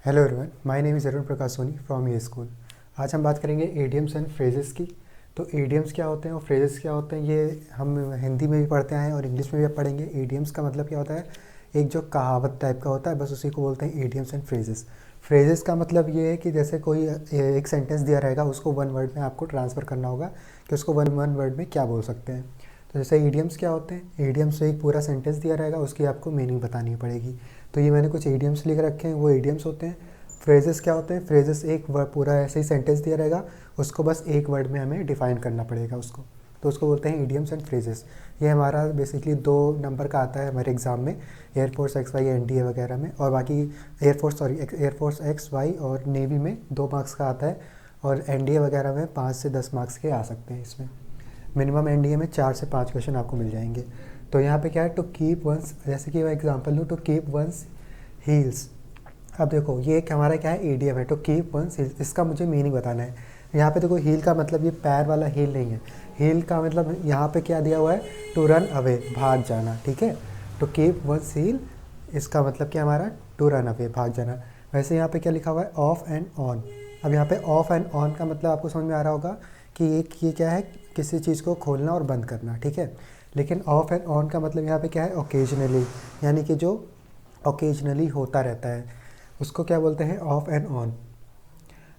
Hello everyone, my name is Arun Prakash Soni from a school. आज हम बात करेंगे एडियम्स एंड फ्रेजेस की। तो एडियम्स क्या होते हैं और फ्रेजेस क्या होते हैं, ये हम हिंदी में भी पढ़ते हैं और इंग्लिश में भी पढ़ेंगे। एडियम्स का मतलब क्या होता है, एक जो कहावत टाइप का होता है, बस उसी को बोलते हैं एडियम्स एंड फ्रेजेस। फ्रेजेस का मतलब ये है कि जैसे कोई एक सेंटेंस दिया रहेगा, उसको वन वर्ड में आपको ट्रांसफ़र करना होगा कि उसको वन वन वर्ड में क्या बोल सकते हैं। तो जैसे ईडियम्स क्या होते हैं, ईडियम्स एक पूरा सेंटेंस दिया रहेगा, उसकी आपको मीनिंग बतानी पड़ेगी। तो ये मैंने कुछ ईडियम्स लिख रखे हैं, वो ईडियम्स होते हैं। फ्रेजेस क्या होते हैं, फ्रेजेस एक वर्ड पूरा ऐसे ही सेंटेंस दिया रहेगा, उसको बस एक वर्ड में हमें डिफ़ाइन करना पड़ेगा उसको, तो उसको बोलते हैं ईडियम्स एंड फ्रेजेस। ये हमारा बेसिकली 2 नंबर का आता है हमारे एग्ज़ाम में, एयरफोर्स XY NDA वगैरह में, और बाकी एयरफोर्स XY और नेवी में 2 मार्क्स का आता है, और NDA वगैरह में 5 से 10 मार्क्स के आ सकते हैं। इसमें मिनिमम NDA में 4 से 5 क्वेश्चन आपको मिल जाएंगे। तो यहाँ पे क्या है, टू कीप वंस, जैसे कि मैं एग्जांपल लूँ, टू कीप वंस हील्स। अब देखो ये एक हमारा क्या है, ईडीएम है, टू कीप वंस हील्स। इसका मुझे मीनिंग बताना है। यहाँ पे देखो हील का मतलब ये पैर वाला हील नहीं है। हील का मतलब यहाँ पे क्या दिया हुआ है, टू रन अवे, भाग जाना। ठीक है, टू कीप वंस हील, इसका मतलब क्या हमारा, टू रन अवे, भाग जाना। वैसे यहाँ पे क्या लिखा हुआ है, ऑफ एंड ऑन। अब यहाँ पे ऑफ एंड ऑन का मतलब आपको समझ में आ रहा होगा कि एक ये क्या है, किसी चीज़ को खोलना और बंद करना। ठीक है, लेकिन ऑफ एंड ऑन का मतलब यहाँ पे क्या है, ओकेजनली, यानी कि जो ओकेजनली होता रहता है, उसको क्या बोलते हैं, ऑफ एंड ऑन।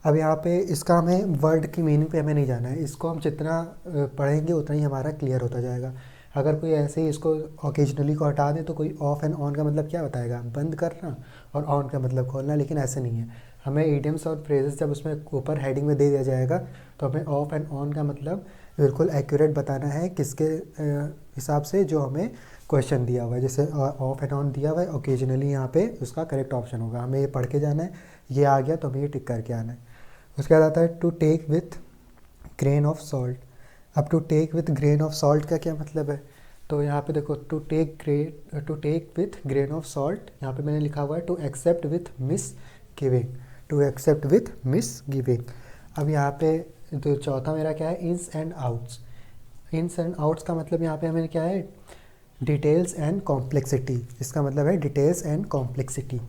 अब यहाँ पे इसका हमें वर्ड की मीनिंग पे हमें नहीं जाना है, इसको हम जितना पढ़ेंगे उतना ही हमारा क्लियर होता जाएगा। अगर कोई ऐसे ही इसको ओकेजनली को हटा दे तो कोई ऑफ एंड ऑन का मतलब क्या बताएगा, बंद करना, और ऑन का मतलब खोलना, लेकिन ऐसे नहीं है। हमें इडियम्स और फ्रेजेस जब उसमें ऊपर हेडिंग में दे दिया जाएगा तो हमें ऑफ एंड ऑन का मतलब बिल्कुल एक्यूरेट बताना है, किसके हिसाब से, जो हमें क्वेश्चन दिया हुआ है। जैसे ऑफ एंड ऑन दिया हुआ है, ओकेजनली यहाँ पे उसका करेक्ट ऑप्शन होगा, हमें ये पढ़ के जाना है, ये आ गया तो हमें ये टिक करके आना है। उसके बाद आता है to take with grain of salt. अब to take with grain of salt का क्या मतलब है, तो यहाँ पे देखो, to take with grain of salt, यहाँ पे मैंने लिखा हुआ है to accept with misgiving, to accept with misgiving. अब यहाँ पे तो चौथा मेरा क्या है, ins and outs. Ins and outs का मतलब यहाँ पे हमें क्या है, डिटेल्स एंड कॉम्प्लेक्सिटी। इसका मतलब है details and complexity.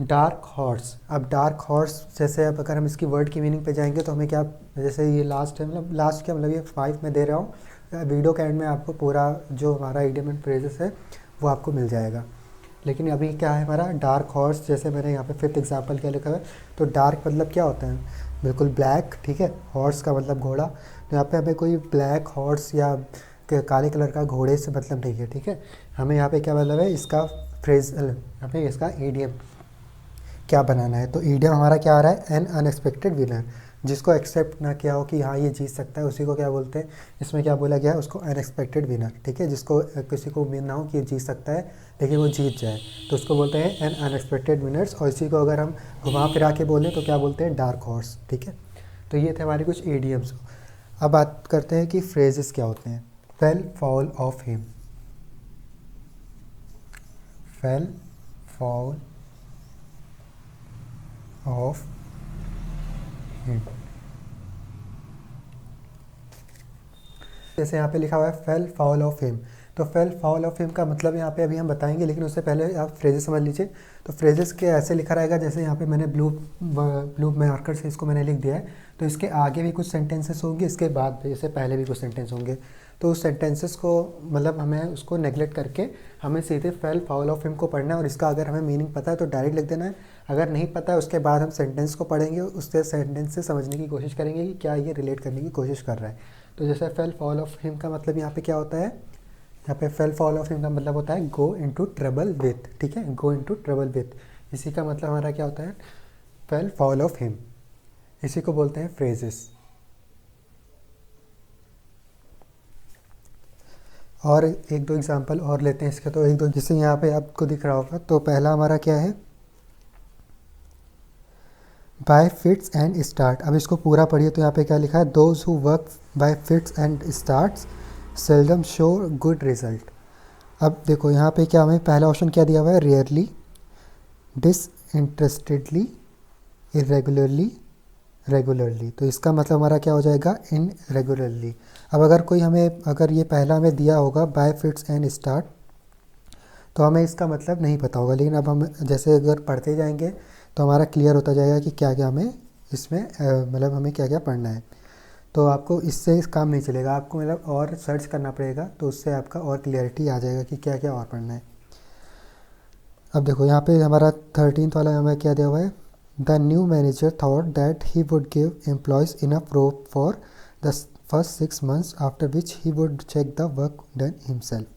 Dark horse. अब डार्क हॉर्स जैसे, अब अगर हम इसकी वर्ड की मीनिंग पे जाएंगे तो हमें क्या, जैसे ये लास्ट है, मतलब लास्ट क्या मतलब, ये 5 में दे रहा हूँ, वीडियो के एंड में आपको पूरा जो हमारा इडियम एंड फ्रेजेस है वो आपको मिल जाएगा। लेकिन अभी क्या है हमारा, डार्क हॉर्स, जैसे मैंने यहाँ पे 5th एग्जाम्पल क्या लिखा है, तो डार्क मतलब क्या होता है, बिल्कुल ब्लैक। ठीक है, हॉर्स का मतलब घोड़ा, तो यहाँ पे हमें कोई ब्लैक हॉर्स या काले कलर का घोड़े से मतलब नहीं है। ठीक है, हमें यहाँ पे क्या मतलब है, इसका फ्रेज, हमें इसका ईडियम क्या बनाना है। तो ईडियम हमारा क्या आ रहा है, एन अनएक्सपेक्टेड विनर। जिसको एक्सेप्ट ना किया हो कि हाँ ये जीत सकता है, उसी को क्या बोलते हैं, इसमें क्या बोला गया है, उसको अनएक्सपेक्टेड विनर। ठीक है, जिसको किसी को उम्मीद ना हो कि ये जीत सकता है लेकिन वो जीत जाए, तो उसको बोलते हैं एन अनएक्सपेक्टेड विनर्स। और इसी को अगर हम घुमा फिरा के बोलें तो क्या बोलते हैं, डार्क हॉर्स। ठीक है, तो ये थे हमारे कुछ ईडियम्स। अब बात करते हैं कि फ्रेजेस क्या होते हैं। Fail fall of him, fail fall of him. जैसे यहाँ पे लिखा हुआ है फेल फाउल ऑफ हिम, तो फेल फाउल ऑफ हिम का मतलब यहाँ पे अभी हम बताएंगे, लेकिन उससे पहले आप फ्रेजेस समझ लीजिए। तो फ्रेजेस के ऐसे लिखा रहेगा, जैसे यहाँ पे मैंने ब्लू मार्कर से इसको मैंने लिख दिया है, तो इसके आगे भी कुछ सेंटेंसेस होंगे, इसके बाद जैसे पहले भी कुछ सेंटेंस होंगे। तो उस सेंटेंसेस को मतलब हमें उसको नेगलेक्ट करके हमें सीधे फेल फाउल ऑफ हिम को पढ़ना है, और इसका अगर हमें मीनिंग पता है तो डायरेक्ट लिख देना है। अगर नहीं पता है उसके बाद हम सेंटेंस को पढ़ेंगे, उससे सेंटेंस से समझने की कोशिश करेंगे कि क्या ये रिलेट करने की कोशिश कर रहा है। तो जैसे फेल फॉल ऑफ हिम का मतलब यहाँ पे क्या होता है, यहाँ पे फेल फॉल ऑफ हिम का मतलब होता है गो इनटू ट्रबल विथ। ठीक है, गो इनटू ट्रबल विथ, इसी का मतलब हमारा क्या होता है, फेल फॉल ऑफ हिम। इसी को बोलते हैं फ्रेजेस। और एक दो एग्जांपल और लेते हैं इसके, तो एक दो, जैसे यहाँ पे आपको दिख रहा होगा, तो पहला हमारा क्या है, बाय फिट्स एंड स्टार्ट। अब इसको पूरा पढ़िए, तो यहाँ पे क्या लिखा है, those who work by fits and starts seldom show good result. अब देखो यहाँ पे क्या, हमें पहला ऑप्शन क्या दिया हुआ है, रेयरली, डिसइंटरेस्टेडली, इरेगुलरली, रेगुलरली। तो इसका मतलब हमारा क्या हो जाएगा, इन रेगुलरली। अब अगर कोई हमें, अगर ये पहला हमें दिया होगा बाय फिट्स एंड स्टार्ट, तो हमें इसका मतलब नहीं पता होगा, लेकिन अब हम जैसे अगर पढ़ते जाएंगे तो हमारा क्लियर होता जाएगा कि क्या क्या हमें इसमें मतलब हमें क्या क्या पढ़ना है। तो आपको इससे काम नहीं चलेगा, आपको मतलब और सर्च करना पड़ेगा, तो उससे आपका और क्लियरिटी आ जाएगा कि क्या क्या और पढ़ना है। अब देखो यहाँ पे हमारा 13th वाला हमें क्या दिया हुआ है, the new manager thought that he would give employees enough rope for the first 6 months after which he would check the work done himself.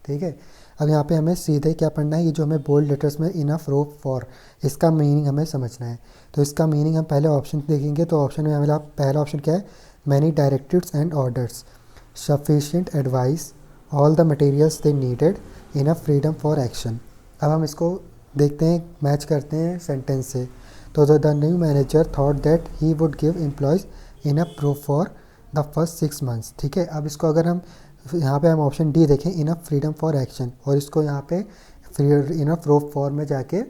ठीक है, अब यहाँ पे हमें सीधे क्या पढ़ना है, ये जो हमें बोल्ड लेटर्स में इनफ रोप फॉर, इसका मीनिंग हमें समझना है। तो इसका मीनिंग हम पहले ऑप्शन देखेंगे, तो ऑप्शन में हमें पहला ऑप्शन क्या है, many directives and orders, sufficient advice, all the materials they needed, enough freedom for action. अब हम इसको देखते हैं, मैच करते हैं सेंटेंस से। तो the new manager thought that he would give employees enough proof for the first 6 months। ठीक है, अब इसको अगर हम यहाँ पे हम ऑप्शन डी देखें, इनफ फ्रीडम फॉर एक्शन, और इसको यहाँ पे इनफ प्रूफ फॉर में जाके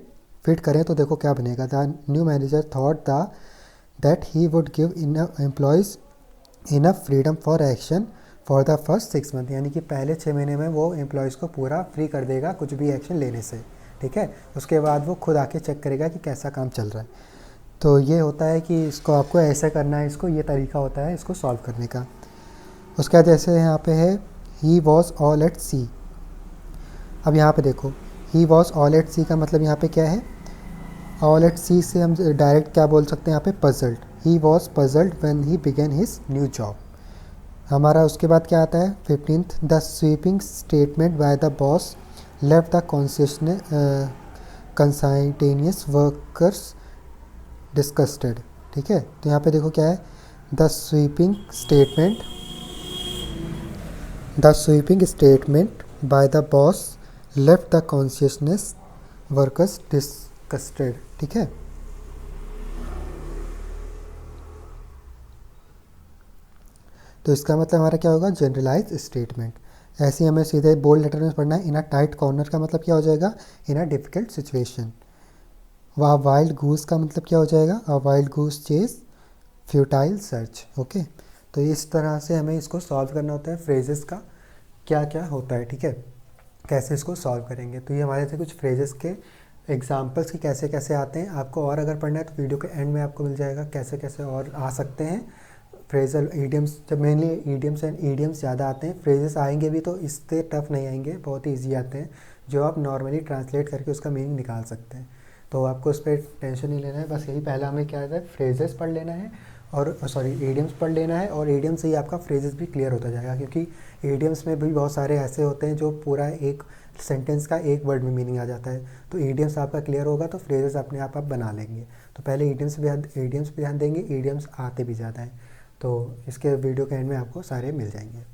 फिट करें, तो देखो क्या बनेगा, the new manager thought that he would give enough employees enough freedom for action for the first 6 month, यानी कि पहले 6 महीने में वो एम्प्लॉयज़ को पूरा फ्री कर देगा कुछ भी एक्शन लेने से। ठीक है, उसके बाद वो खुद आके चेक करेगा कि कैसा काम चल रहा है। तो ये होता है कि इसको आपको ऐसे करना है, इसको ये तरीका होता है इसको सॉल्व करने का। उसके बाद जैसे यहाँ पे है, ही वॉज ऑल एट सी। अब यहाँ पे देखो, ही वॉज ऑल एट सी का मतलब यहाँ पे क्या है, ऑल एट सी से हम डायरेक्ट क्या बोल सकते हैं यहाँ पे, puzzled. He was puzzled when he began his new job. हमारा उसके बाद क्या आता है 15th, the sweeping statement by the boss left the conscientious workers disgusted. ठीक है, तो यहाँ पे देखो क्या है, the sweeping statement by the boss left the consciousness workers disgusted. ठीक है, तो इसका मतलब हमारा क्या होगा, जनरलाइज स्टेटमेंट। ऐसे ही हमें सीधे बोल्ड लेटर में पढ़ना है, इन अ टाइट कॉर्नर का मतलब क्या हो जाएगा, इन अ डिफिकल्ट सिचुएशन। वह वाइल्ड गूस का मतलब क्या हो जाएगा, a wild goose chase, futile search. Okay, तो इस तरह से हमें इसको सॉल्व करना होता है, फ्रेजेस का क्या क्या होता है। ठीक है, कैसे इसको सॉल्व करेंगे, तो ये हमारे थे कुछ फ्रेजेस के एग्जाम्पल्स कि कैसे कैसे आते हैं। आपको और अगर पढ़ना है तो वीडियो के एंड में आपको मिल जाएगा कैसे कैसे और आ सकते हैं फ्रेजल ईडियम्स। जब मेनली ईडियम्स एंड ईडियम्स ज़्यादा आते हैं, फ्रेजेस आएंगे भी तो इससे टफ नहीं आएंगे, बहुत ही ईजी आते हैं जो आप नॉर्मली ट्रांसलेट करके उसका मीनिंग निकाल सकते हैं। तो आपको उस पर टेंशन नहीं लेना है, बस यही पहला हमें क्या है, फ्रेजेस पढ़ लेना है और सॉरी ईडियम्स पढ़ लेना है, और ईडियम से ही आपका फ्रेजेस भी क्लियर होता जाएगा, क्योंकि ईडियम्स में भी बहुत सारे ऐसे होते हैं जो पूरा एक सेंटेंस का एक वर्ड में मीनिंग आ जाता है। तो ईडियम्स आपका क्लियर होगा तो फ्रेजेस अपने आप बना लेंगे। तो पहले ईडियम्स पे ध्यान देंगे, ईडियम्स आते भी ज़्यादा हैं। तो इसके वीडियो के एंड में आपको सारे मिल जाएंगे।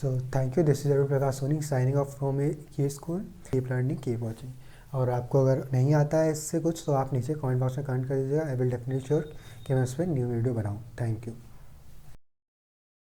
So thank you, this is Arun Prakash Soni signing off from ये school. Keep learning keep watching. और आपको अगर नहीं आता है इससे कुछ तो आप नीचे कमेंट बॉक्स में कमेंट कर दीजिएगा। आई विल डेफिनेटली श्योर कि मैं उस पर न्यू वीडियो बनाऊँ। Thank you.